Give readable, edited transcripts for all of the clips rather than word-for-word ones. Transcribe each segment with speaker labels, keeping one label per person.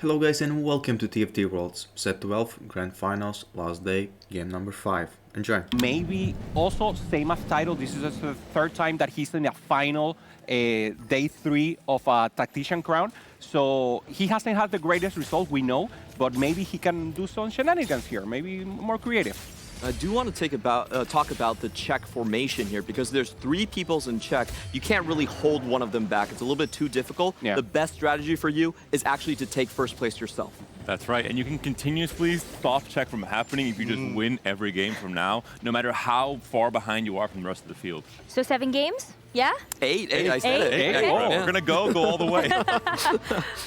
Speaker 1: Hello guys and welcome to TFT Worlds, set 12, Grand Finals, last day, game number 5. Enjoy.
Speaker 2: Maybe also same as title, this is the third time that he's in a final day 3 of a Tactician Crown. So he hasn't had the greatest result, we know, but maybe he can do some shenanigans here, maybe more creative.
Speaker 3: I do want to talk about the check formation here because there's 3 peoples in check. You can't really hold one of them back. It's a little bit too difficult.
Speaker 2: Yeah.
Speaker 3: The best strategy for you is actually to take first place yourself.
Speaker 4: That's right, and you can continuously stop check from happening if you just win every game from now, no matter how far behind you are from the rest of the field.
Speaker 5: So 7 games? Yeah?
Speaker 3: 8, I said it.
Speaker 5: Eight.
Speaker 4: Okay.
Speaker 5: Okay.
Speaker 4: We're gonna go all the way.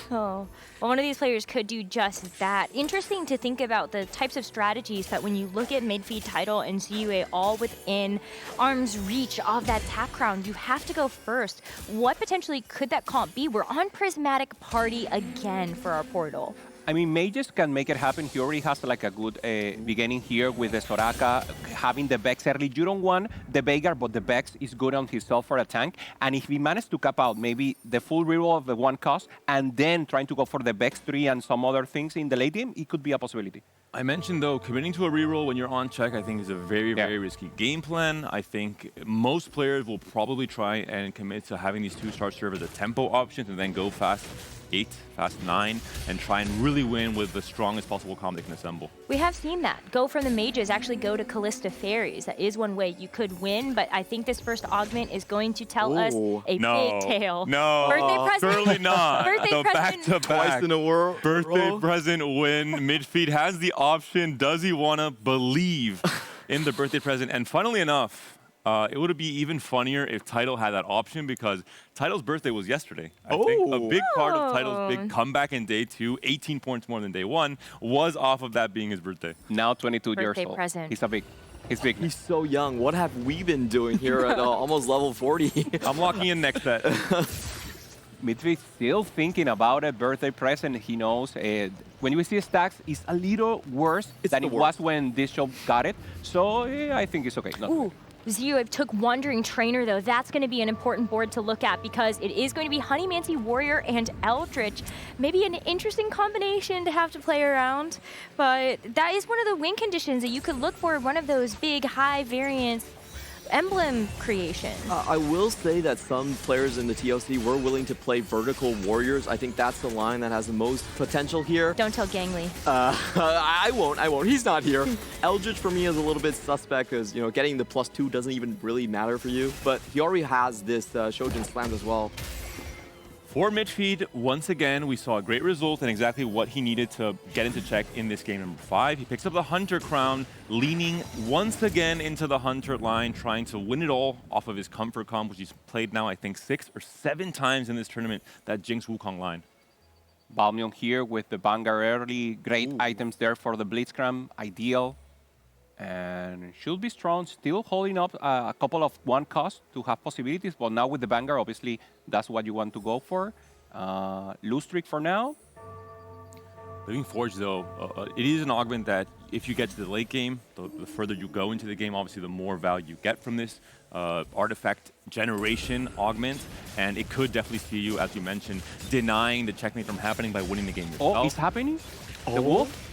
Speaker 5: Oh, well, one of these players could do just that. Interesting to think about the types of strategies that when you look at mid-feed title and ZUA all within arm's reach of that attack crown, you have to go first. What potentially could that comp be? We're on Prismatic Party again for our portal.
Speaker 2: I mean, Mages can make it happen. He already has like a good beginning here with the Soraka, having the Vex early. You don't want the Veigar, but the Vex is good on himself for a tank. And if he managed to cap out maybe the full reroll of the 1 cost, and then trying to go for the Vex 3 and some other things in the late game, it could be a possibility.
Speaker 4: I mentioned, though, committing to a reroll when you're on check, I think is a very, very risky game plan. I think most players will probably try and commit to having these 2 start serve as a tempo option and then go fast 8, fast 9, and try and really win with the strongest possible comp they can assemble.
Speaker 5: We have seen that. Go from the mages, actually go to Callista Fairies. That is one way you could win, but I think this first augment is going to tell us a big tale.
Speaker 4: No,
Speaker 5: Birthday present.
Speaker 4: surely not.
Speaker 5: Birthday
Speaker 4: The
Speaker 5: present.
Speaker 4: back-to-back
Speaker 3: Twice in a row.
Speaker 4: birthday present win. Midfeed has the option. Does he want to believe in the birthday present? And funnily enough, it would be even funnier if Tidal had that option because Tidal's birthday was yesterday. I think a big part of Tidal's big comeback in day 2, 18 points more than day 1, was off of that being his birthday.
Speaker 2: Now 22 years
Speaker 5: Birthday
Speaker 2: old.
Speaker 5: present.
Speaker 2: He's big.
Speaker 3: He's so young. What have we been doing here at almost level 40?
Speaker 4: I'm locking in next set.
Speaker 2: Midfield still thinking about a birthday present. He knows when you see stacks, it's a little worse than it was when this show got it. So I think it's okay.
Speaker 5: Ooh. ZUA took Wandering Trainer, though. That's going to be an important board to look at because it is going to be Honeymancy Warrior and Eldritch. Maybe an interesting combination to have to play around, but that is one of the win conditions that you could look for, one of those big, high variance emblem creations.
Speaker 3: I will say that some players in the TLC were willing to play vertical warriors. I think that's the line that has the most potential here.
Speaker 5: Don't tell Gangly.
Speaker 3: I won't. He's not here. Eldritch for me is a little bit suspect because, you know, getting the +2 doesn't even really matter for you. But he already has this Shojin Slam as well.
Speaker 4: For Midfeed, once again, we saw a great result and exactly what he needed to get into check in this game number 5. He picks up the Hunter crown, leaning once again into the Hunter line, trying to win it all off of his comfort comp, which he's played now, I think, 6 or 7 times in this tournament, that Jinx Wukong line.
Speaker 2: Balmyon here with the Vanguard early. Great items there for the Blitzcrank. Ideal. And should be strong, still holding up a couple of 1 cost to have possibilities, but now with the Vanguard, obviously, that's what you want to go for. Lose streak for now.
Speaker 4: Living Forge, though, it is an augment that if you get to the late game, the further you go into the game, obviously the more value you get from this artifact generation augment, and it could definitely see you, as you mentioned, denying the checkmate from happening by winning the game yourself.
Speaker 2: Oh, it's happening? The Wolf?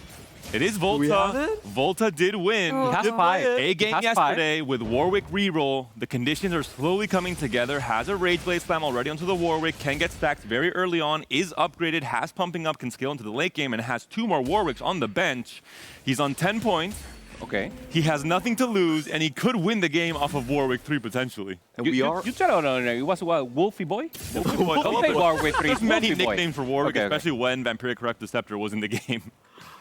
Speaker 4: It is Volta.
Speaker 3: We have it?
Speaker 4: Volta did win.
Speaker 2: He has 5.
Speaker 4: A game yesterday with Warwick reroll. The conditions are slowly coming together. Has a Rage Blade Slam already onto the Warwick. Can get stacked very early on. Is upgraded. Has pumping up. Can scale into the late game. And has 2 more Warwicks on the bench. He's on 10 points.
Speaker 2: Okay.
Speaker 4: He has nothing to lose. And he could win the game off of Warwick 3 potentially.
Speaker 3: And
Speaker 2: You tell no, it was what, Wolfie Boy?
Speaker 4: Wolfie Boy.
Speaker 2: Don't say Warwick 3.
Speaker 4: There's many
Speaker 2: Wolfie Boy.
Speaker 4: nicknames for Warwick,
Speaker 2: Okay,
Speaker 4: especially when Vampiric Corrupted Scepter was in the game.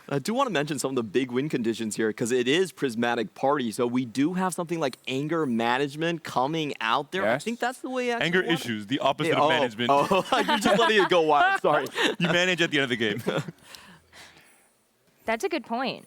Speaker 3: I do want to mention some of the big win conditions here because it is Prismatic Party. So we do have something like anger management coming out there.
Speaker 2: Yes.
Speaker 3: I think that's the way I
Speaker 4: Anger issues, the opposite of management.
Speaker 3: Oh, you're just letting it go wild. Sorry.
Speaker 4: You manage at the end of the game.
Speaker 5: That's a good point.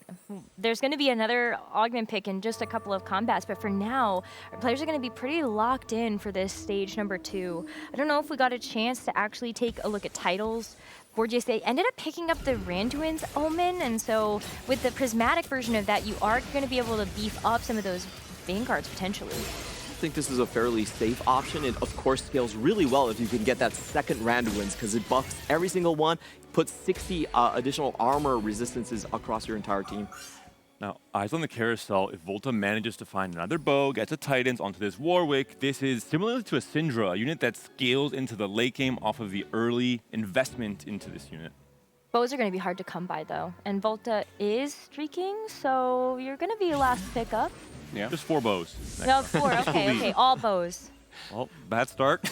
Speaker 5: There's going to be another augment pick in just a couple of combats, but for now, our players are going to be pretty locked in for this stage number 2. I don't know if we got a chance to actually take a look at titles. Borges, they ended up picking up the Randuin's Omen, and so with the prismatic version of that, you are going to be able to beef up some of those Vanguards potentially.
Speaker 3: I think this is a fairly safe option. It, of course, scales really well if you can get that second Randuin's because it buffs every single one, put 60 additional armor resistances across your entire team.
Speaker 4: Now, eyes on the carousel, if Volta manages to find another bow, gets a Titans onto this Warwick, this is similar to a Syndra, a unit that scales into the late game off of the early investment into this unit.
Speaker 5: Bows are going to be hard to come by, though. And Volta is streaking, so you're going to be last pickup.
Speaker 4: Yeah. Just 4 bows.
Speaker 5: No, 4. Okay, all bows.
Speaker 4: Well, bad start.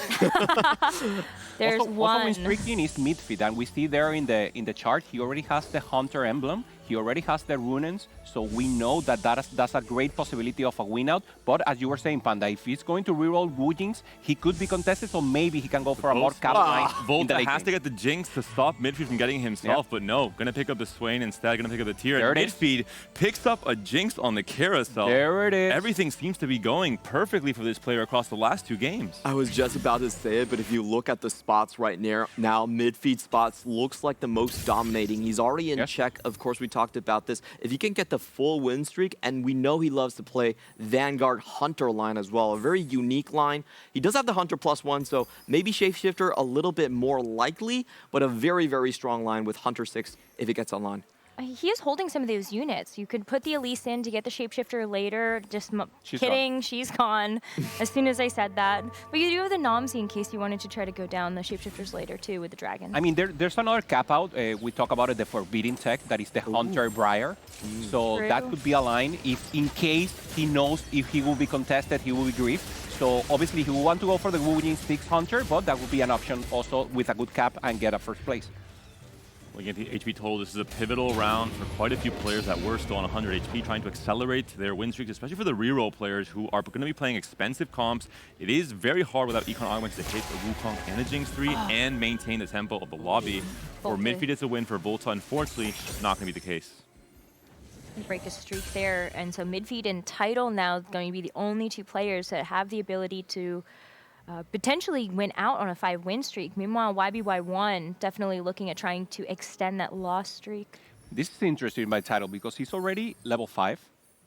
Speaker 5: There's
Speaker 2: also,
Speaker 5: one.
Speaker 2: Also when streaking is midfield, and we see there in the chart, he already has the Hunter emblem. He already has the Runens, so we know that that's a great possibility of a win out. But as you were saying, Panda, if he's going to reroll Wujings, he could be contested, so maybe he can go for a more cap line.
Speaker 4: Volta has to get the Jinx to stop midfield from getting himself, but no, gonna pick up the Swain instead, gonna pick up the tier.
Speaker 2: There
Speaker 4: And
Speaker 2: it is.
Speaker 4: midfield picks up a Jinx on the carousel.
Speaker 2: There it is.
Speaker 4: Everything seems to be going perfectly for this player across the last 2 games.
Speaker 3: I was just about to say it, but if you look at the spots right now, midfield spots looks like the most dominating. He's already in check. Of course, we talked about this. If he can get the full win streak, and we know he loves to play Vanguard Hunter line as well, a very unique line. He does have the Hunter +1, so maybe Shapeshifter a little bit more likely, but a very, very strong line with Hunter 6 if it gets online.
Speaker 5: He is holding some of those units. You could put the Elise in to get the Shapeshifter later. Just kidding, she's gone as soon as I said that. But you do have the Nomsy in case you wanted to try to go down the Shapeshifters later too with the Dragon.
Speaker 2: I mean, there's another cap out. We talk about it, the Forbidden Tech, that is the Hunter Briar. So
Speaker 5: True.
Speaker 2: that could be a line if, in case he knows if he will be contested, he will be griefed. So obviously he will want to go for the Wujing 6 Hunter, but that would be an option also with a good cap and get a first place.
Speaker 4: Looking at the HP total, this is a pivotal round for quite a few players that were still on 100 HP, trying to accelerate their win streaks, especially for the reroll players who are going to be playing expensive comps. It is very hard without Econ Augments to hit a Wukong and a Jinx 3 and maintain the tempo of the lobby. For midfield, it's a win. For Volta, unfortunately, not going to be the case.
Speaker 5: Break a streak there, and so midfield and Tidal now is going to be the only 2 players that have the ability to potentially win out on a 5-win streak. Meanwhile, YBY1 definitely looking at trying to extend that loss streak.
Speaker 2: This is interesting by Title because he's already level 5.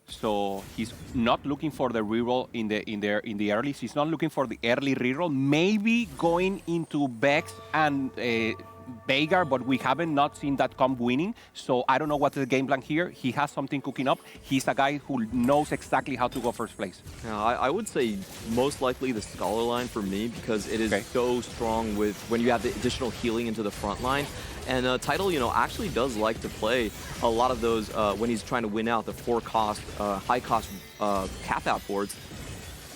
Speaker 2: So he's not looking for the reroll in the early. He's not looking for the early reroll. Maybe going into Vex and Veigar, but we haven't not seen that comp winning. So I don't know what's the game plan here. He has something cooking up. He's a guy who knows exactly how to go first place.
Speaker 3: Yeah, I would say most likely the Scholar line for me because it is so strong with when you have the additional healing into the front line. And Tidal, actually does like to play a lot of those when he's trying to win out the 4-cost, high-cost cap-out boards.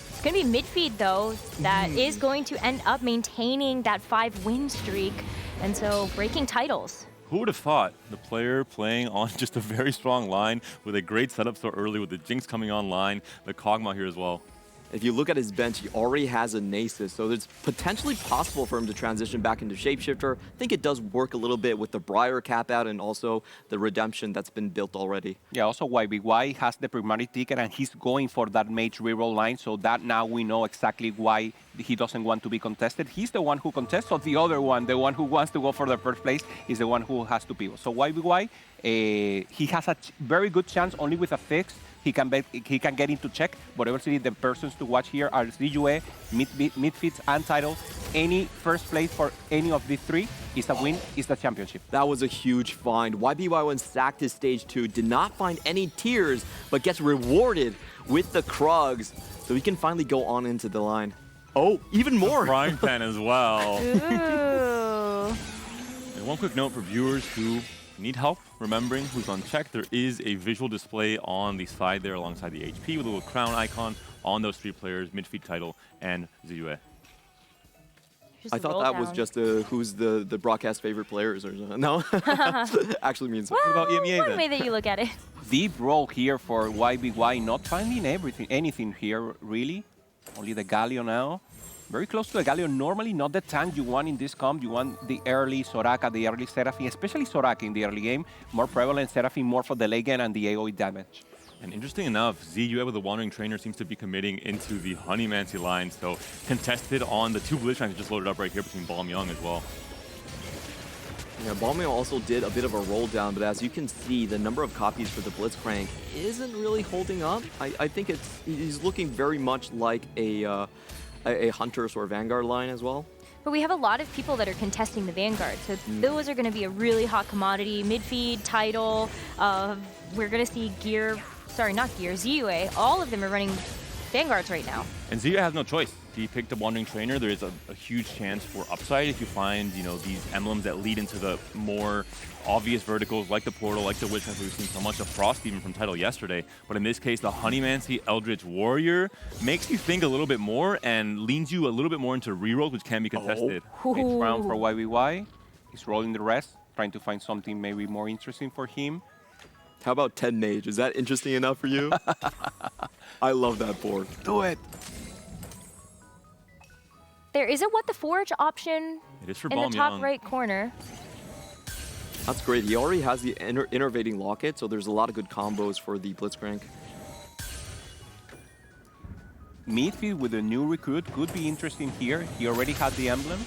Speaker 5: It's going to be midfield, though, that is going to end up maintaining that 5-win streak, and so breaking titles.
Speaker 4: Who would have thought the player playing on just a very strong line with a great setup so early with the Jinx coming online, the Kog'Maw here as well.
Speaker 3: If you look at his bench, he already has a Nasus, so it's potentially possible for him to transition back into Shapeshifter. I think it does work a little bit with the Briar cap out and also the Redemption that's been built already.
Speaker 2: Yeah, also YBY has the Prismatic ticket and he's going for that Mage reroll line, so that now we know exactly why he doesn't want to be contested. He's the one who contests, so the other one, the one who wants to go for the first place, is the one who has to pivot. So YBY, he has a very good chance only with a fix. He can get into check, but obviously the persons to watch here are ZUE, Midfits, and Tidal. Any first place for any of these 3 is a win, is the championship.
Speaker 3: That was a huge find. YBY1 sacked his stage 2, did not find any tiers, but gets rewarded with the Krugs, so he can finally go on into the line. Oh, even more!
Speaker 4: Frying pan as well.
Speaker 5: Ooh.
Speaker 4: And one quick note for viewers who need help remembering who's on check, there is a visual display on the side there alongside the HP with a little crown icon on those 3 players, midfield Tidal and ZUE.
Speaker 3: I thought that was just who's the broadcast favorite players or something. No, actually means
Speaker 5: Well,
Speaker 4: about EMEA
Speaker 5: one
Speaker 4: then?
Speaker 5: way that you look at it.
Speaker 2: Deep roll here for YBY, not finding anything here, really. Only the Galio now. Very close to the Galio. Normally not the tank you want in this comp. You want the early Soraka, the early Seraphine, especially Soraka in the early game. More prevalent Seraphine, more for the late game and the AoE damage.
Speaker 4: And interesting enough, ZUE with the Wandering Trainer seems to be committing into the Honeymancy line, so contested on the 2 Blitzcranks just loaded up right here between Balmyung as well.
Speaker 3: Yeah, Balmyung also did a bit of a roll down, but as you can see, the number of copies for the Blitzcrank isn't really holding up. I think he's looking very much like a Hunter or Vanguard line as well.
Speaker 5: But we have a lot of people that are contesting the Vanguard, so those are going to be a really hot commodity. Midfeed, Tidal, we're going to see ZUA, all of them are running Vanguards right now.
Speaker 4: And Zia has no choice. He picked a Wandering Trainer. There is a huge chance for upside if you find, these emblems that lead into the more obvious verticals like the Portal, like the Witchcraft. We've seen so much of Frost even from Tidal yesterday. But in this case, the Honeymancy Eldritch Warrior makes you think a little bit more and leans you a little bit more into rerolls, which can be contested.
Speaker 2: Next round for YBY. He's rolling the rest, trying to find something maybe more interesting for him.
Speaker 3: How about 10 Mage? Is that interesting enough for you? I love that board.
Speaker 2: Do it.
Speaker 5: There is a What the Forge option
Speaker 4: It is for
Speaker 5: in the
Speaker 4: Bomb
Speaker 5: top
Speaker 4: Young.
Speaker 5: right corner.
Speaker 3: That's great. He already has the innervating locket, so there's a lot of good combos for the Blitzcrank.
Speaker 2: Midfield with a new recruit could be interesting here. He already had the emblem.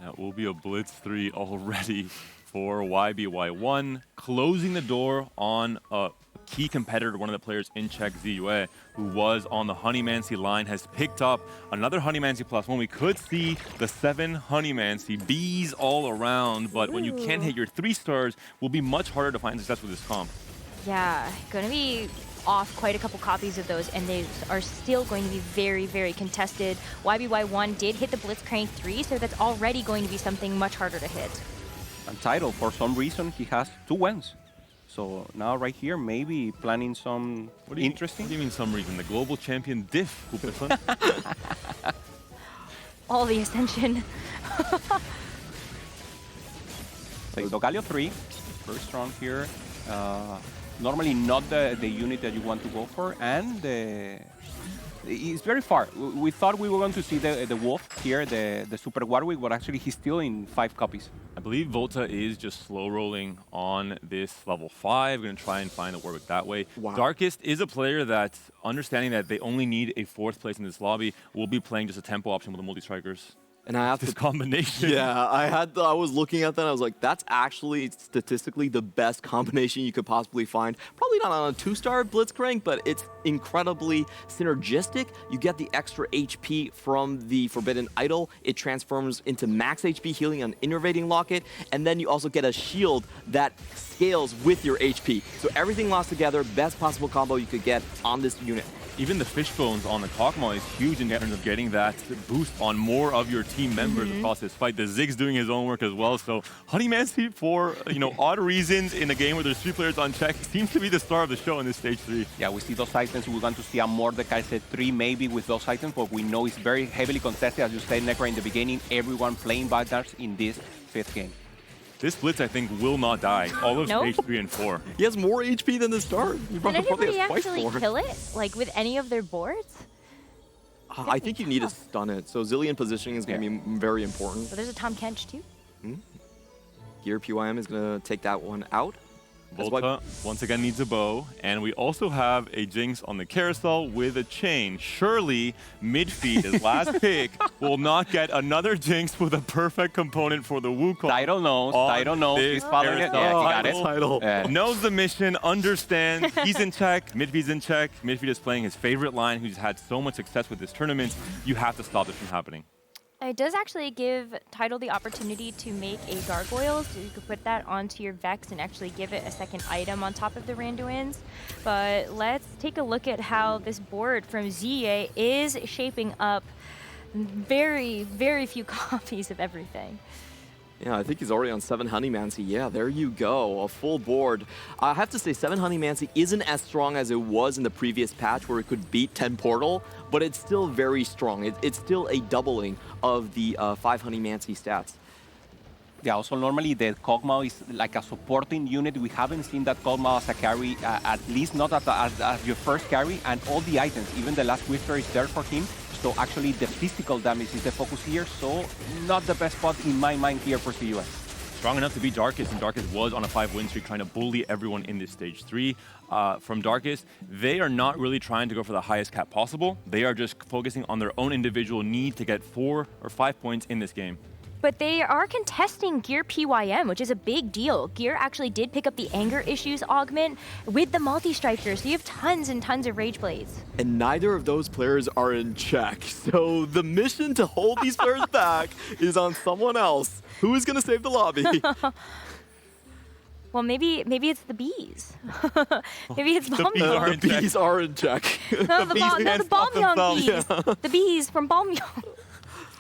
Speaker 4: That will be a Blitz 3 already for YBY1, closing the door on a key competitor, one of the players in Czech, ZUA, who was on the Honeymancy line, has picked up another Honeymancy +1. We could see the 7 Honeymancy, bees all around, but when you can't hit your 3 stars, will be much harder to find success with this comp.
Speaker 5: Yeah, going to be off quite a couple copies of those, and they are still going to be very, very contested. YBY1 did hit the Blitzcrank 3, so that's already going to be something much harder to hit.
Speaker 2: And Tidal, for some reason, he has 2 wins. So now right here, maybe planning some interesting.
Speaker 4: What do you mean some reason? The global champion Diff, Hupperson.
Speaker 5: All the Ascension.
Speaker 2: So Galio 3, very strong here. Normally not the unit that you want to go for, and it's very far. We thought we were going to see the Wolf here, the Super Warwick, but actually he's still in 5 copies.
Speaker 4: I believe Volta is just slow rolling on this level 5. Going to try and find the Warwick that way.
Speaker 3: Wow.
Speaker 4: Darkest is a player that, understanding that they only need a 4th place in this lobby, will be playing just a tempo option with the multi-strikers.
Speaker 3: And I have
Speaker 4: This
Speaker 3: to
Speaker 4: combination.
Speaker 3: Yeah, I was looking at that and I was like, that's actually statistically the best combination you could possibly find. Probably not on a 2-star Blitzcrank, but it's incredibly synergistic. You get the extra HP from the Forbidden Idol. It transforms into max HP healing on Innervating Locket, and then you also get a shield that scales with your HP. So everything lost together, best possible combo you could get on this unit.
Speaker 4: Even the Fishbones on the Kog'Maw is huge in terms of getting that boost on more of your team members across this fight. The Zig's doing his own work as well. So Honeymancy, for odd reasons in a game where there's 3 players on check, seems to be the star of the show in this stage 3.
Speaker 2: Yeah, we see those items. We're going to see a Mordekai set 3 maybe with those items, but we know it's very heavily contested. As you said, Necra, in the beginning, everyone playing Vanguards in this 5th game.
Speaker 4: This Blitz, I think, will not die. All of
Speaker 5: Nope.
Speaker 4: stage 3 and 4.
Speaker 3: He has more HP than the start. He
Speaker 5: Did
Speaker 3: probably
Speaker 5: anybody
Speaker 3: has twice
Speaker 5: actually
Speaker 3: more.
Speaker 5: kill it, like with any of their boards?
Speaker 3: I think you need to stun it. So Zillion positioning is going to be very important.
Speaker 5: So there's a Tom Kench too.
Speaker 3: Gear PYM is going to take that one out. That's why-
Speaker 4: Volta once again needs a bow, and we also have a Jinx on the carousel with a chain. Surely Midfeed, his last pick, will not get another Jinx with a perfect component for the Wukong.
Speaker 2: Tidal knows, he's following it. Yeah, he got it.
Speaker 3: Title.
Speaker 2: Yeah.
Speaker 4: Knows the mission, understands, he's in check, Midfeed's in check. Midfeed is playing his favorite line, who's had so much success with this tournament. You have to stop this from happening.
Speaker 5: It does actually give Tidal the opportunity to make a Gargoyle, so you could put that onto your Vex and actually give it a second item on top of the Randuins. But let's take a look at how this board from ZA is shaping up. Very, very few copies of everything.
Speaker 3: Yeah, I think he's already on 7 Honeymancy. Yeah, there you go, a full board. I have to say, 7 Honeymancy isn't as strong as it was in the previous patch where it could beat 10 Portal, but it's still very strong. It's still a doubling of the 5 Honeymancy stats.
Speaker 2: Yeah, also normally the Kog'Maw is like a supporting unit. We haven't seen that Kog'Maw as a carry, at least not as your first carry, and all the items, even the last Whisper is there for him. So actually the physical damage is the focus here, so not the best spot in my mind here for CUS.
Speaker 4: Strong enough to beat Darkest, and Darkest was on a 5-win streak trying to bully everyone in this stage 3. From Darkest, they are not really trying to go for the highest cap possible. They are just focusing on their own individual need to get 4 or 5 points in this game.
Speaker 5: But they are contesting Gear PYM, which is a big deal. Gear actually did pick up the anger issues augment with the multi-strikers, so you have tons and tons of Rage Blades.
Speaker 3: And neither of those players are in check. So the mission to hold these players back is on someone else. Who is going to save the lobby?
Speaker 5: Well, maybe it's the bees. Maybe it's Balmyong.
Speaker 3: The bees are in check.
Speaker 5: No, the Balmyong bees. The bees from Balmyong.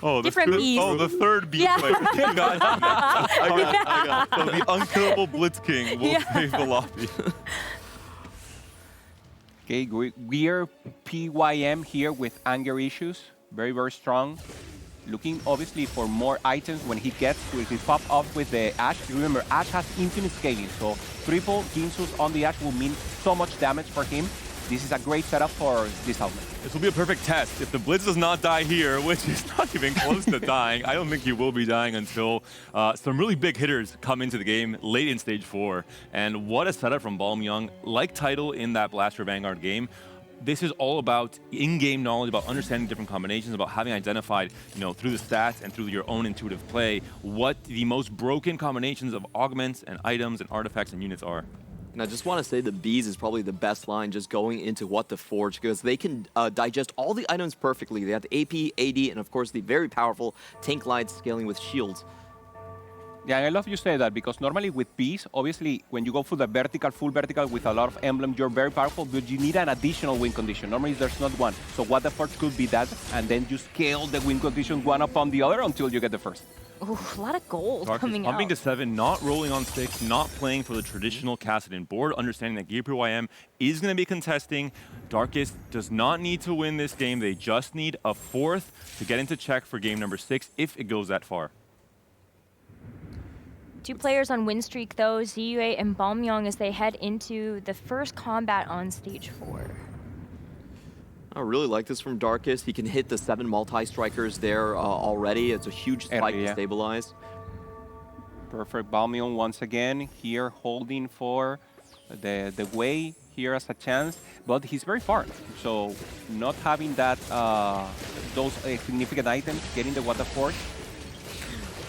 Speaker 4: Oh,
Speaker 5: Different bees.
Speaker 4: Oh, the third bee
Speaker 5: Yeah.
Speaker 4: player. I got it. So the unkillable Blitz King will save the lobby.
Speaker 2: Okay, Gear PYM here with anger issues. Very, very strong. Looking obviously for more items when he gets to his pop off with the Ash. Remember, Ash has infinite scaling, so triple Ginsus on the Ash will mean so much damage for him. This is a great setup for this element.
Speaker 4: This will be a perfect test. If the Blitz does not die here, which is not even close to dying, I don't think he will be dying until some really big hitters come into the game late in stage 4. And what a setup from Balmyong. Like Tidal in that Blaster Vanguard game, this is all about in-game knowledge, about understanding different combinations, about having identified, through the stats and through your own intuitive play, what the most broken combinations of augments and items and artifacts and units are.
Speaker 3: And I just want to say the bees is probably the best line just going into What the Forge, because they can digest all the items perfectly. They have the AP, AD, and of course the very powerful tank lights scaling with shields.
Speaker 2: Yeah, I love you say that, because normally with bees, obviously, when you go for the vertical, full vertical with a lot of emblems, you're very powerful, but you need an additional win condition. Normally, there's not one. So What the Forge could be that, and then you scale the win condition one upon the other until you get the first.
Speaker 5: Ooh, a lot of gold coming
Speaker 4: pumping
Speaker 5: out.
Speaker 4: to 7, not rolling on 6, not playing for the traditional Kassadin board, understanding that Gear PYM is going to be contesting. Darkest does not need to win this game. They just need a 4th to get into check for game number 6 if it goes that far.
Speaker 5: 2 players on win streak, though, ZUA and Balmyong, as they head into the first combat on stage 4.
Speaker 3: I really like this from Darkest. He can hit the 7 multi-strikers there already. It's a huge spike to stabilize.
Speaker 2: Perfect. Balmyong once again here holding for the way here as a chance, but he's very far. So not having that those significant items, getting the What the Forge.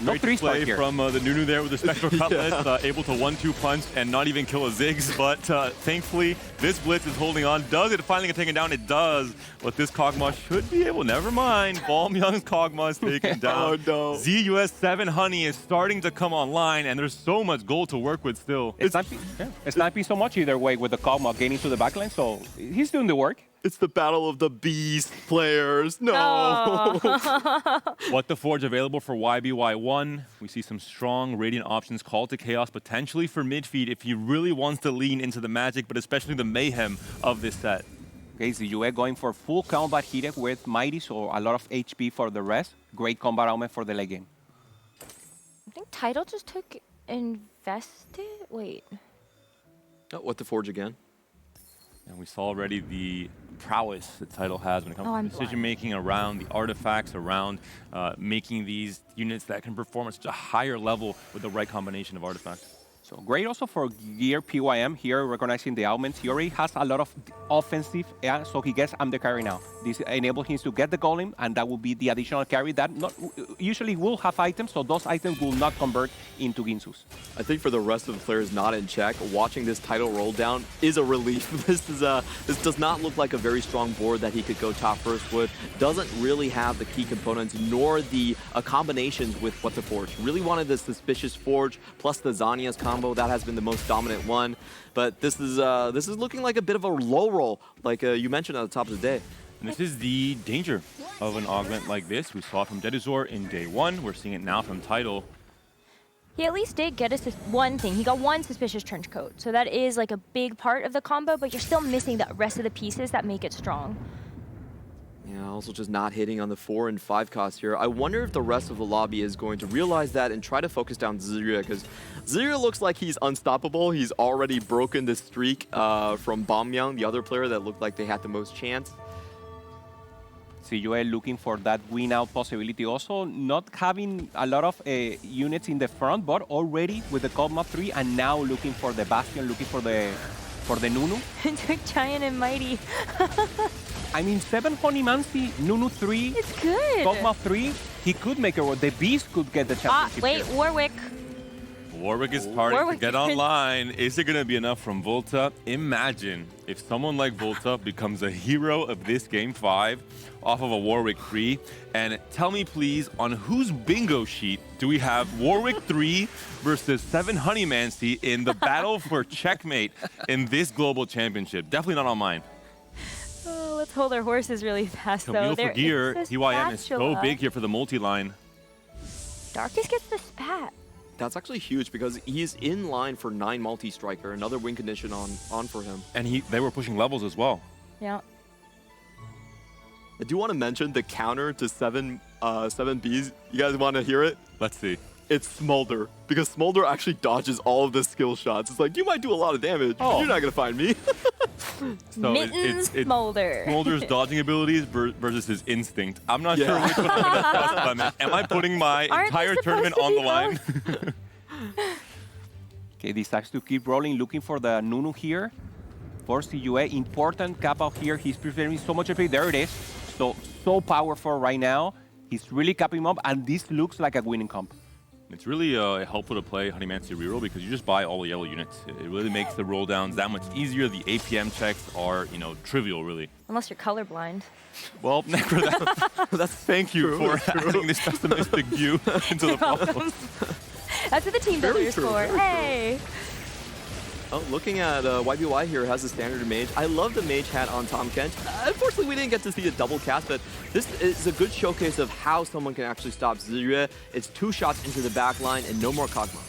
Speaker 2: No
Speaker 4: Great
Speaker 2: 3-star
Speaker 4: play
Speaker 2: here.
Speaker 4: from the Nunu there with the Spectral Cutlass, able to 1-2 punch and not even kill a Ziggs, but thankfully this Blitz is holding on. Does it finally get taken down? It does, but this Kog'Maw should be able, never mind. Balmyong's Kog'Maw is taken down.
Speaker 3: Oh no.
Speaker 4: ZUS 7 Honey is starting to come online, and there's so much gold to work with still.
Speaker 2: It's not be so much either way with the Kog'Maw gaining to the backline, so he's doing the work.
Speaker 3: It's the battle of the bees players. No.
Speaker 4: What the Forge available for YBY1. We see some strong Radiant options, Call to Chaos, potentially for mid-feed if he really wants to lean into the magic, but especially the mayhem of this set.
Speaker 2: Okay, ZUA going for full combat here with Mighty, so a lot of HP for the rest. Great combat element for the late game.
Speaker 5: I think Tidal just took Invested? Wait.
Speaker 3: Oh, What the Forge again.
Speaker 4: And we saw already the prowess the Tidal has when it comes to decision-making around the artifacts, around making these units that can perform at such a higher level with the right combination of artifacts.
Speaker 2: So great also for Gear PYM here, recognizing the augments. He already has a lot of offensive, so he gets I'm the carry now. This enables him to get the golem, and that will be the additional carry that usually will have items, so those items will not convert into Ginsus.
Speaker 3: I think for the rest of the players not in check, watching this title roll down is a relief. This does not look like a very strong board that he could go top first with. Doesn't really have the key components nor the combinations with What the Forge. Really wanted the Suspicious Forge plus the Zhonya's combo. That has been the most dominant one. But this is looking like a bit of a low roll, like you mentioned at the top of the day.
Speaker 4: And this is the danger of an augment like this. We saw it from Deduzor in day 1. We're seeing it now from Tidal.
Speaker 5: He at least did get one thing. He got one Suspicious Trench Coat. So that is like a big part of the combo, but you're still missing the rest of the pieces that make it strong.
Speaker 3: Yeah, also just not hitting on the 4 and 5 cost here. I wonder if the rest of the lobby is going to realize that and try to focus down Zirya, because Zirya looks like he's unstoppable. He's already broken the streak from Balmyong, the other player that looked like they had the most chance.
Speaker 2: ZUA looking for that win out possibility. Also, not having a lot of units in the front, but already with the Kog'Maw 3, and now looking for the Bastion, looking for the Nunu.
Speaker 5: It took Giant and Mighty.
Speaker 2: I mean, 7 Honeymancy, Nunu 3,
Speaker 5: It's good.
Speaker 2: Dogma 3. He could make it. The Beast could get the championship.
Speaker 5: Wait,
Speaker 2: here.
Speaker 5: Warwick.
Speaker 4: Warwick is starting to
Speaker 5: Warwick.
Speaker 4: get online. Is it going to be enough from Volta? Imagine if someone like Volta becomes a hero of this Game 5 off of a Warwick 3. And tell me, please, on whose bingo sheet do we have Warwick 3 versus 7 Honeymancy in the battle for checkmate in this global championship? Definitely not on mine.
Speaker 5: Oh, let's hold our horses really fast, though.
Speaker 4: Camille for gear,
Speaker 5: It's a
Speaker 4: TYM is so
Speaker 5: spatula.
Speaker 4: big here for the multi-line.
Speaker 5: Darkest gets the spat.
Speaker 3: That's actually huge because he's in line for 9 multi-striker, another win condition on for him.
Speaker 4: And they were pushing levels as well.
Speaker 5: Yeah.
Speaker 3: I do want to mention the counter to 7 Bs. You guys want to hear it?
Speaker 4: Let's see.
Speaker 3: It's Smolder, because Smolder actually dodges all of the skill shots. It's like, you might do a lot of damage, but you're not going to find me.
Speaker 4: So
Speaker 5: Mittens Smolder.
Speaker 4: Smolder's dodging abilities versus his instinct. I'm not sure which one I'm going to trust, Clement. Am I putting my
Speaker 5: Aren't they
Speaker 4: entire
Speaker 5: supposed
Speaker 4: tournament
Speaker 5: to
Speaker 4: on
Speaker 5: be
Speaker 4: the line?
Speaker 2: Okay, decides to keep rolling, looking for the Nunu here. For CUA, important cap out here. He's preferring so much HP. There it is. So powerful right now. He's really capping him up, and this looks like a winning comp.
Speaker 4: It's really helpful to play Honeymancy reroll because you just buy all the yellow units. It really makes the roll downs that much easier. The APM checks are, trivial, really.
Speaker 5: Unless you're colorblind.
Speaker 4: Well, Necro, thank you for adding this pessimistic view into the problem.
Speaker 5: That's what the team
Speaker 3: Very
Speaker 5: builder's
Speaker 3: true,
Speaker 5: for.
Speaker 3: very
Speaker 5: Hey.
Speaker 3: Oh, looking at YBY here has a standard mage. I love the mage hat on Tom Kent. Unfortunately, we didn't get to see a double cast, but this is a good showcase of how someone can actually stop Zirue. It's 2 shots into the back line and no more Kog'Maw.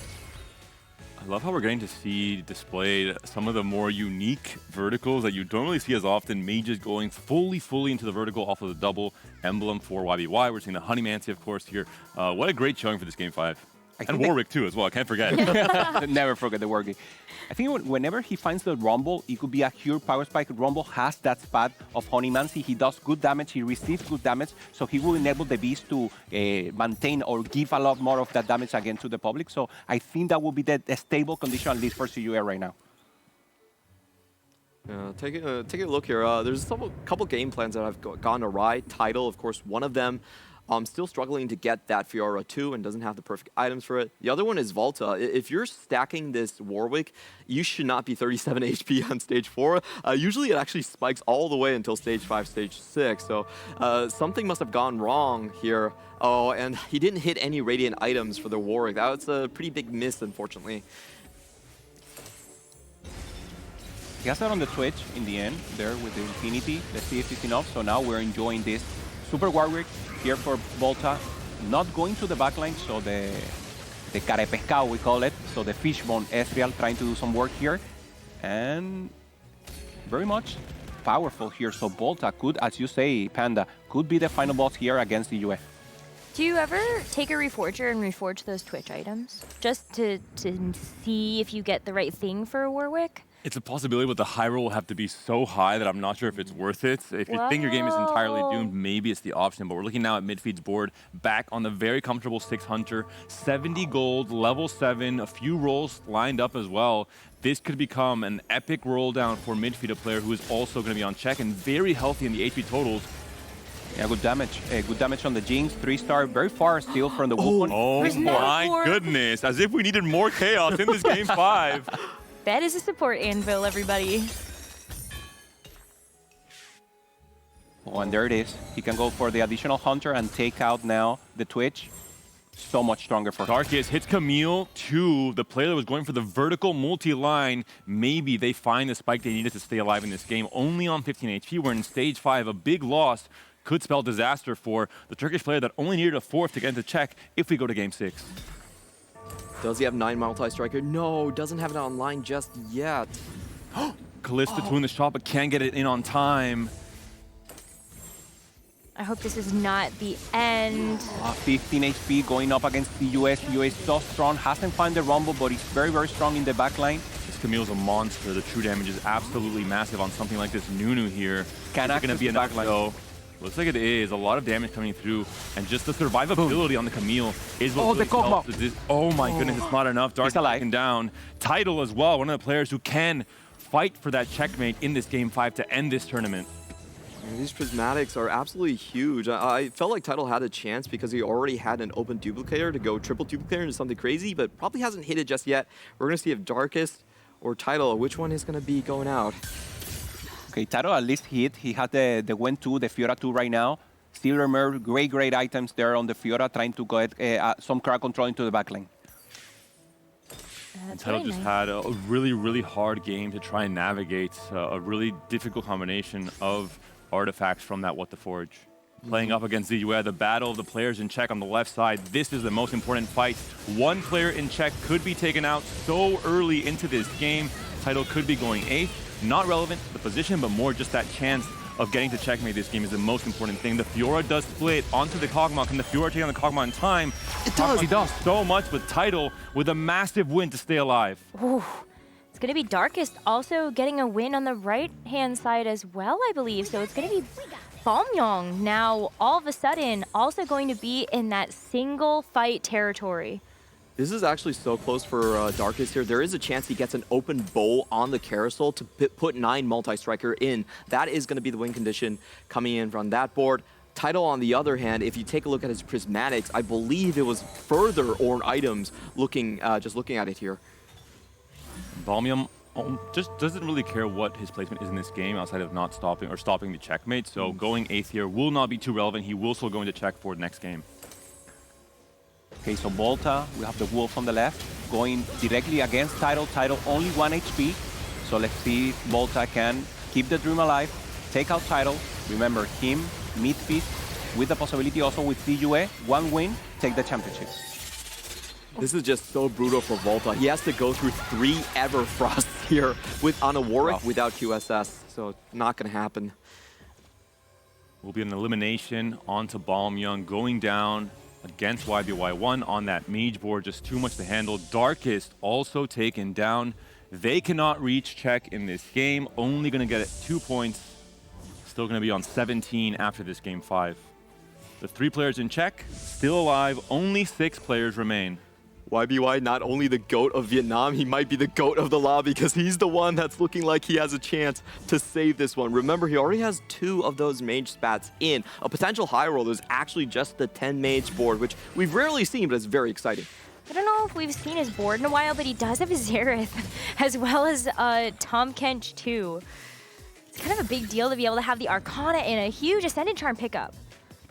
Speaker 4: I love how we're getting to see displayed some of the more unique verticals that you don't really see as often. Mages going fully into the vertical off of the double emblem for YBY. We're seeing the Honeymancy, of course, here. What a great showing for this Game 5. And Warwick, too, as well. I can't forget.
Speaker 2: Never forget the Warwick. I think whenever he finds the Rumble, it could be a pure power spike. Rumble has that spot of Honeymancy. He does good damage. He receives good damage. So he will enable the Beast to maintain or give a lot more of that damage again to the public. So I think that will be the stable condition, at least for CUA right now.
Speaker 3: Take a look here. There's a couple game plans that have gone awry. Tidal, of course, one of them. Still struggling to get that Fiora 2 and doesn't have the perfect items for it. The other one is Volta. If you're stacking this Warwick, you should not be 37 HP on stage 4. Usually it actually spikes all the way until stage 5, stage 6. So something must have gone wrong here. Oh, and he didn't hit any Radiant items for the Warwick. That was a pretty big miss, unfortunately.
Speaker 2: He has that on the Twitch in the end, there with the Infinity. The CF is enough, so now we're enjoying this. Super Warwick here for Volta. Not going to the backline, so the care pescado, we call it. So the fishbone Ezreal trying to do some work here. And very much powerful here. So Volta could, as you say, Panda, could be the final boss here against the UF.
Speaker 5: Do you ever take a Reforger and reforge those Twitch items? Just to see if you get the right thing for a Warwick?
Speaker 4: It's a possibility, but the high roll will have to be so high that I'm not sure if it's worth it. If you think your game is entirely doomed, maybe it's the option. But we're looking now at Midfeed's board, back on the very comfortable 6 Hunter, 70 gold, level 7, a few rolls lined up as well. This could become an epic roll down for Midfeed, a player who is also going to be on check and very healthy in the HP totals.
Speaker 2: Yeah, good damage. Good damage on the Jinx, 3-star, very far still from the Wukong.
Speaker 4: Oh my goodness, as if we needed more chaos in this Game 5.
Speaker 5: That is a support anvil, everybody.
Speaker 2: Oh, and there it is. He can go for the additional Hunter and take out now the Twitch. So much stronger for him.
Speaker 4: Darkest hits Camille to the player that was going for the vertical multi-line. Maybe they find the spike they needed to stay alive in this game. Only on 15 HP, where in stage 5, a big loss could spell disaster for the Turkish player that only needed a 4th to get into check if we go to Game 6.
Speaker 3: Does he have 9 multi-striker? No, doesn't have it online just yet.
Speaker 4: Callista to in the shot, but can't get it in on time.
Speaker 5: I hope this is not the end.
Speaker 2: 15 HP going up against the US. US so strong, hasn't found the Rumble, but he's very, very strong in the backline.
Speaker 4: This Camille's a monster. The true damage is absolutely massive on something like this Nunu here.
Speaker 2: Can
Speaker 4: it's going to be enough
Speaker 2: backline.
Speaker 4: though. Looks like it is. A lot of damage coming through. And just the survivability on the Camille is what really helps. Oh my goodness, it's not enough. Dark taken down. Tidal as well, one of the players who can fight for that checkmate in this Game 5 to end this tournament.
Speaker 3: And these prismatics are absolutely huge. I felt like Tidal had a chance because he already had an open duplicator to go triple duplicator into something crazy, but probably hasn't hit it just yet. We're going to see if Darkest or Tidal, which one is going to be going out.
Speaker 2: Okay, Taro at least hit. He had the Wen 2, the Fiora 2 right now. Still remember, great items there on the Fiora, trying to get some crowd control into the backline.
Speaker 4: Tidal just had a really hard game to try and navigate a really difficult combination of artifacts from that What the Forge. Playing up against ZUE, the battle of the players in check on the left side. This is the most important fight. One player in check could be taken out so early into this game. Tidal could be going 8th. Not relevant to the position, but more just that chance of getting to checkmate this game is the most important thing. The Fiora does split onto the Kog'Maw. Can the Fiora take on the Kog'Maw in time?
Speaker 3: It does.
Speaker 4: He does so much with Tidal with a massive win to stay alive.
Speaker 5: Ooh. It's going to be Darkest also getting a win on the right-hand side as well, I believe. So it's going to be Balmyong now all of a sudden also going to be in that single fight territory.
Speaker 3: This is actually so close for Darkest here. There is a chance he gets an open bowl on the carousel to put 9 multi-striker in. That is going to be the win condition coming in from that board. Tidal, on the other hand, if you take a look at his prismatics, I believe it was further Ornn items looking, just looking at it here.
Speaker 4: Balmium just doesn't really care what his placement is in this game outside of not stopping or stopping the checkmate. So going 8th here will not be too relevant. He will still go into check for the next game.
Speaker 2: Okay, so Volta, we have the Wolf on the left, going directly against Tidal. Tidal only 1 HP. So let's see if Volta can keep the dream alive, take out Tidal. Remember him, mid-feed, with the possibility also with ZUE, 1 win, take the championship.
Speaker 3: This is just so brutal for Volta. He has to go through 3 Everfrosts here on a Warwick without QSS. So not going to happen.
Speaker 4: Will be an elimination onto Balmyong going down against YBY1 on that mage board. Just too much to handle. Darkest also taken down. They cannot reach check in this game. Only going to get 2 points. Still going to be on 17 after this game 5. The 3 players in check, still alive. Only 6 players remain.
Speaker 3: YBY, not only the GOAT of Vietnam, he might be the GOAT of the lobby because he's the one that's looking like he has a chance to save this one. Remember, he already has 2 of those mage spats in. A potential high roll is actually just the 10 mage board, which we've rarely seen, but it's very exciting.
Speaker 5: I don't know if we've seen his board in a while, but he does have his Xerath, as well as Tom Kench too. It's kind of a big deal to be able to have the Arcana in a huge Ascendant Charm pickup.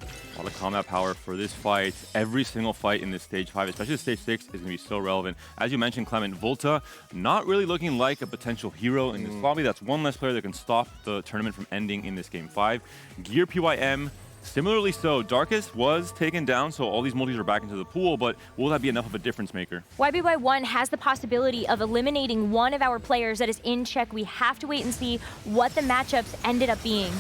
Speaker 4: A lot of combat power for this fight. Every single fight in this stage 5, especially stage 6, is going to be so relevant. As you mentioned, Clement, Volta not really looking like a potential hero in this lobby. That's one less player that can stop the tournament from ending in this game 5. Gear PYM, similarly so. Darkest was taken down, so all these multis are back into the pool, but will that be enough of a difference maker?
Speaker 5: YBY1 has the possibility of eliminating one of our players that is in check. We have to wait and see what the matchups ended up being.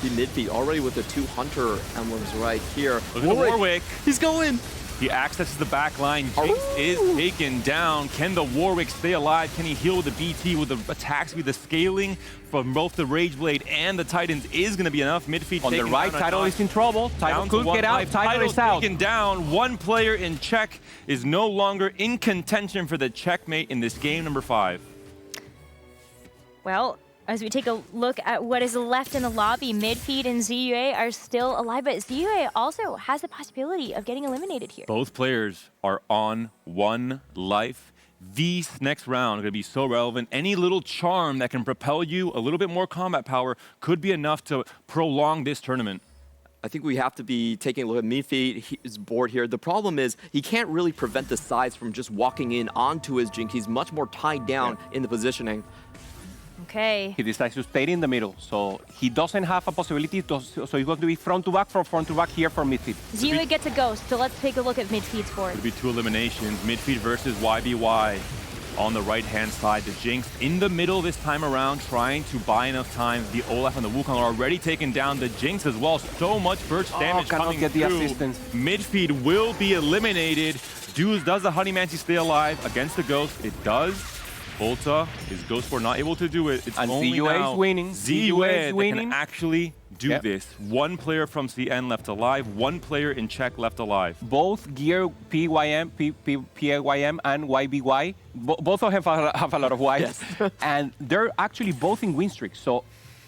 Speaker 3: The midfeed already with the 2 Hunter emblems right here.
Speaker 4: Look at Warwick.
Speaker 3: He's going.
Speaker 4: He accesses the back line. Jinx is taken down. Can the Warwick stay alive? Can he heal with the BT, with the attack speed? The scaling from both the Rage Blade and the Titans is going to be enough. Midfeed
Speaker 2: on the right, Tidal is in trouble. Tidal could get out. Tidal is out.
Speaker 4: Taken down. 1 player in check is no longer in contention for the checkmate in this game number 5.
Speaker 5: Well, as we take a look at what is left in the lobby, Midfeed and ZUE are still alive, but ZUE also has the possibility of getting eliminated here.
Speaker 4: Both players are on 1 life. These next round are going to be so relevant. Any little charm that can propel you a little bit more combat power could be enough to prolong this tournament.
Speaker 3: I think we have to be taking a look at Midfeed, his board here. The problem is he can't really prevent the sides from just walking in onto his Jinx. He's much more tied down in the positioning.
Speaker 5: Okay.
Speaker 2: He decides to stay in the middle, so he doesn't have a possibility to, so he's going to be front to back here for Midfeed.
Speaker 5: ZUE gets a ghost, so let's take a look at Midfeed's board.
Speaker 4: It'll be 2 eliminations. Midfeed versus YBY on the right-hand side. The Jinx in the middle this time around, trying to buy enough time. The Olaf and the Wukong are already taken down. The Jinx as well. So much burst damage coming
Speaker 2: get the
Speaker 4: through.
Speaker 2: assistance.
Speaker 4: Midfeed will be eliminated. Does the Honeymancy stay alive against the Ghost? It does. Volta, his Ghost Board not able to do it. It's
Speaker 2: and
Speaker 4: only
Speaker 2: ZUE
Speaker 4: now
Speaker 2: is winning.
Speaker 4: ZUE
Speaker 2: is winning.
Speaker 4: can actually do this. 1 player from CN left alive, 1 player in check left alive.
Speaker 2: Both Gear PYM and YBY, both of them have a lot of Ys, and they're actually both in win streaks. So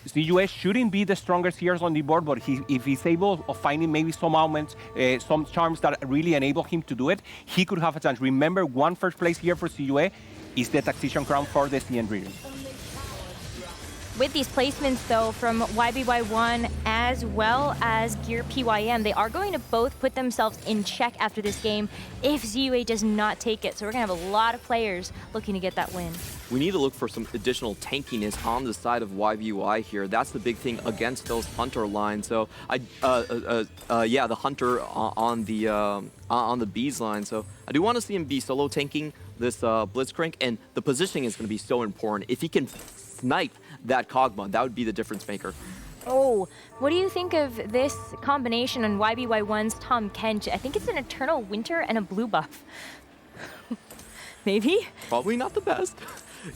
Speaker 2: ZUE shouldn't be the strongest here on the board, but if he's able of finding maybe some augments, some charms that really enable him to do it, he could have a chance. Remember, one first place here for ZUE is the Taxation Crown for the CN region.
Speaker 5: With these placements, though, from YBY1 as well as Gear PYM, they are going to both put themselves in check after this game if ZUE does not take it. So we're going to have a lot of players looking to get that win.
Speaker 3: We need to look for some additional tankiness on the side of YBY here. That's the big thing against those Hunter lines. So, yeah, the Hunter on the Bees line. So I do want to see him be solo tanking this Blitzcrank, and the positioning is going to be so important. If he can snipe that Kog'Maw, that would be the difference maker.
Speaker 5: Oh, what do you think of this combination on YBY1's Tahm Kench? I think it's an Eternal Winter and a blue buff. Maybe?
Speaker 3: Probably not the best.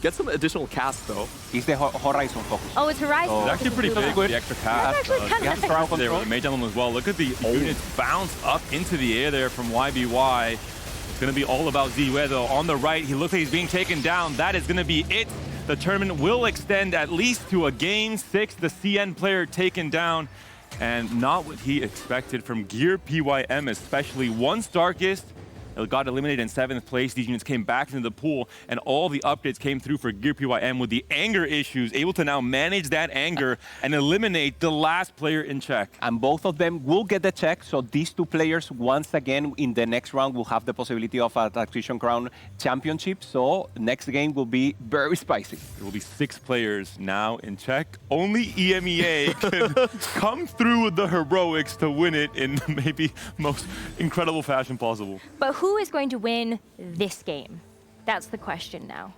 Speaker 3: Get some additional cast, though.
Speaker 2: He's the Horizon focus.
Speaker 5: Oh, it's Horizon.
Speaker 4: It's actually pretty big with the extra cast.
Speaker 5: That's actually kind of nice.
Speaker 4: There with the Mage Emblem as well. Look at the units bounce up into the air there from YBY. It's going to be all about ZUE, though. On the right, he looks like he's being taken down. That is going to be it. The tournament will extend at least to a Game 6. The CN player taken down. And not what he expected from Gear PYM, especially. Once Darkest got eliminated in 7th place. These units came back into the pool, and all the updates came through for Gear PYM with the anger issues, able to now manage that anger and eliminate the last player in check.
Speaker 2: And both of them will get the check, so these two players, once again, in the next round, will have the possibility of a Taxation Crown championship, so next game will be very spicy.
Speaker 4: There will be 6 players now in check. Only EMEA can come through with the heroics to win it in maybe most incredible fashion possible.
Speaker 5: But who is going to win this game? That's the question now.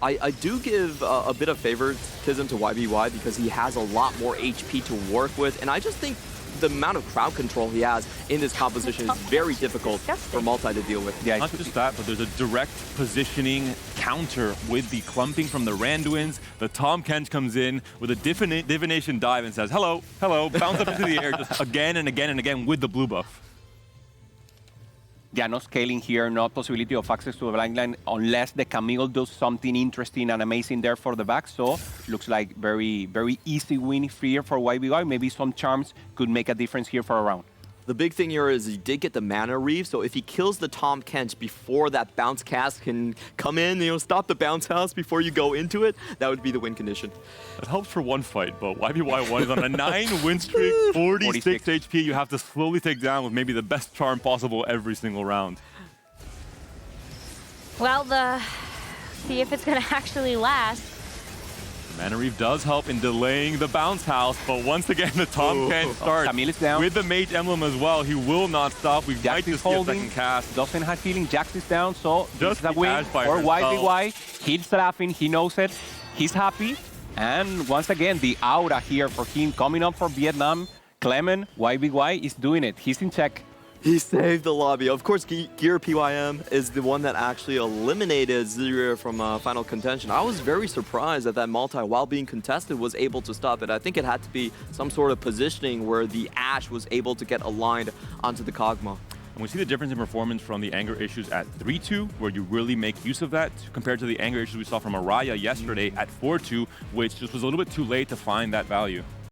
Speaker 3: I do give a bit of favoritism to YBY because he has a lot more HP to work with, and I just think the amount of crowd control he has in this composition is very difficult for Multi to deal with.
Speaker 4: Yeah, not just that, but there's a direct positioning counter with the clumping from the Randuins. The Tahm Kench comes in with a divination dive and says, hello, hello, bounce up into the air just again and again and again with the blue buff.
Speaker 2: Yeah, no scaling here, no possibility of access to the blind line unless the Camille does something interesting and amazing there for the back. So looks like very, very easy win here for YBY. Maybe some charms could make a difference here for a round.
Speaker 3: The big thing here is he did get the mana reeve, so if he kills the Tahm Kench before that bounce cast can come in, stop the bounce house before you go into it, that would be the win condition.
Speaker 4: It helps for one fight, but YBY1 is on a 9 win streak, 46 HP. You have to slowly take down with maybe the best charm possible every single round.
Speaker 5: Well, see if it's going to actually last.
Speaker 4: Mana Reeve does help in delaying the bounce house, but once again, the Tahm Kench starts
Speaker 2: Camille is down.
Speaker 4: with the Mage Emblem as well. He will not stop. We
Speaker 2: Jax
Speaker 4: might
Speaker 2: is
Speaker 4: just see a
Speaker 2: holding,
Speaker 4: second cast.
Speaker 2: doesn't have healing. Jax is down, so
Speaker 4: Just
Speaker 2: this is a win
Speaker 4: the Ash by
Speaker 2: for
Speaker 4: herself.
Speaker 2: YBY. He's laughing, he knows it, he's happy. And once again, the aura here for him coming up for Vietnam. Clement, YBY is doing it. He's in check.
Speaker 3: He saved the lobby. Of course, Gear PYM is the one that actually eliminated ZUE from final contention. I was very surprised that multi, while being contested, was able to stop it. I think it had to be some sort of positioning where the Ashe was able to get aligned onto the Kog'Maw.
Speaker 4: And we see the difference in performance from the anger issues at 3-2, where you really make use of that, compared to the anger issues we saw from Araya yesterday at 4-2, which just was a little bit too late to find that value.